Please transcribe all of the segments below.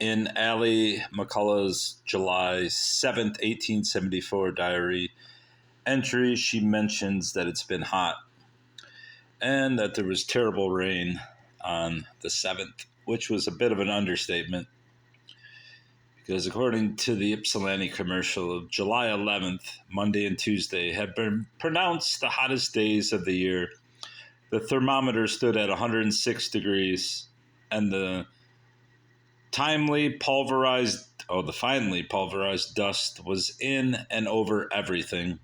In Allie McCullough's July 7th, 1874 diary entry, she mentions that it's been hot and that there was terrible rain on the 7th, which was a bit of an understatement because according to the Ypsilanti Commercial, July 11th, Monday and Tuesday, had been pronounced the hottest days of the year. The thermometer stood at 106 degrees, and the finely pulverized dust was in and over everything.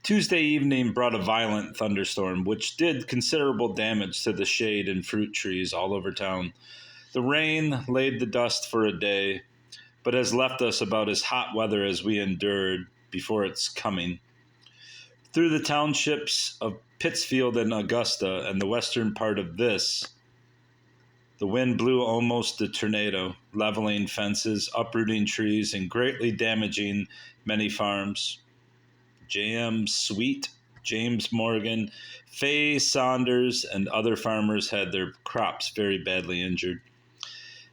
Tuesday evening brought a violent thunderstorm, which did considerable damage to the shade and fruit trees all over town. The rain laid the dust for a day, but has left us about as hot weather as we endured before its coming. Through the townships of Pittsfield and Augusta and the western part of this, the wind blew almost a tornado, leveling fences, uprooting trees, and greatly damaging many farms. J.M. Sweet, James Morgan, Fay Saunders, and other farmers had their crops very badly injured.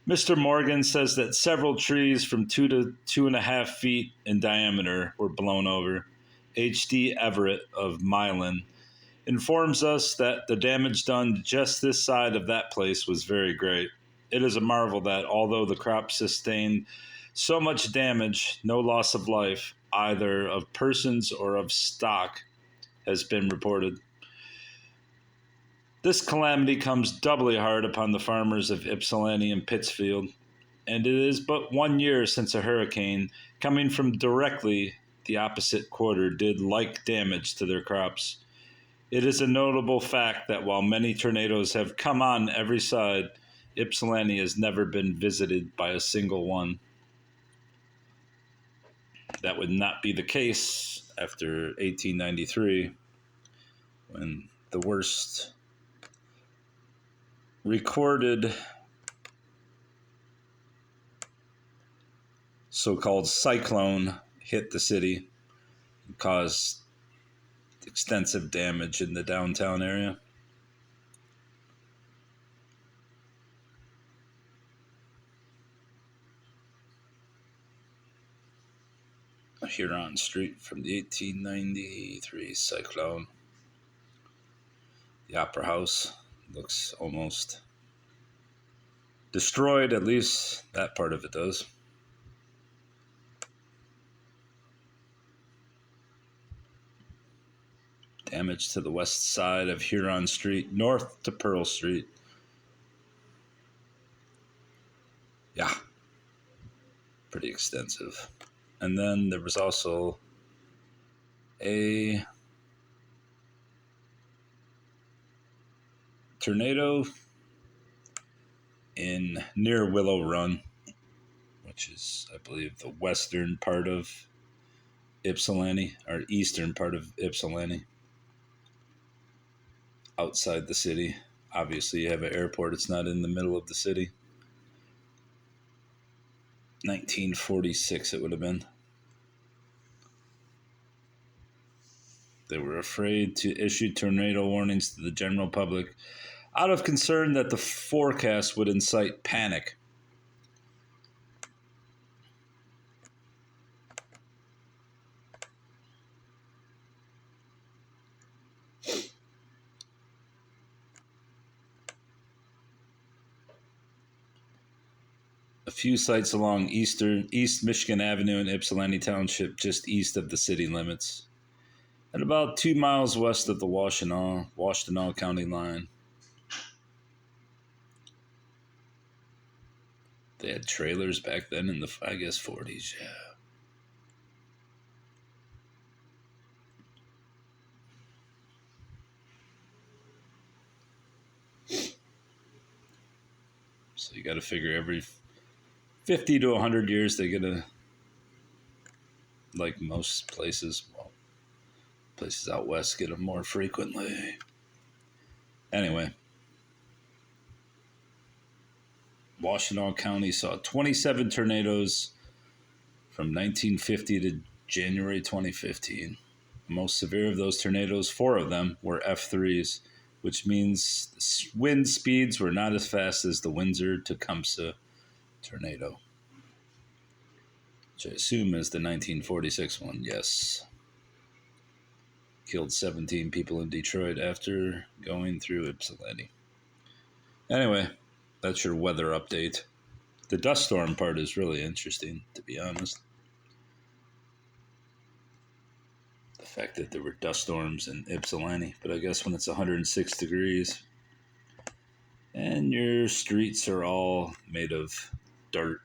Mr. Morgan says that several trees from 2 to 2.5 feet in diameter were blown over. H.D. Everett of Milan informs us that the damage done just this side of that place was very great. It is a marvel that, although the crop sustained so much damage, no loss of life, either of persons or of stock, has been reported. This calamity comes doubly hard upon the farmers of Ypsilanti and Pittsfield, and it is but 1 year since a hurricane, coming from directly the opposite quarter, did like damage to their crops. It is a notable fact that while many tornadoes have come on every side, Ypsilanti has never been visited by a single one. That would not be the case after 1893, when the worst recorded so-called cyclone hit the city and caused extensive damage in the downtown area. Huron Street from the 1893 cyclone. The Opera House looks almost destroyed, at least that part of it does. Damage to the west side of Huron Street, north to Pearl Street. Yeah, pretty extensive. And then there was also a tornado near Willow Run, which is, I believe, the western part of Ypsilanti, or eastern part of Ypsilanti, outside the city. Obviously, you have an airport. It's not in the middle of the city. 1946 it would have been. They were afraid to issue tornado warnings to the general public out of concern that the forecast would incite panic. A few sites along East Michigan Avenue in Ypsilanti Township, just east of the city limits, and about 2 miles west of the Washtenaw County line. They had trailers back then in the, I guess, 40s, yeah. So you got to figure every 50 to 100 years they're going to, like most places, well, places out west get them more frequently. Anyway, Washtenaw County saw 27 tornadoes from 1950 to January 2015. The most severe of those tornadoes, 4 of them, were F3s, which means the wind speeds were not as fast as the Windsor Tecumseh tornado. Which I assume is the 1946 one, yes. Killed 17 people in Detroit after going through Ypsilanti. Anyway, that's your weather update. The dust storm part is really interesting, to be honest. The fact that there were dust storms in Ypsilanti, but I guess when it's 106 degrees and your streets are all made of dirt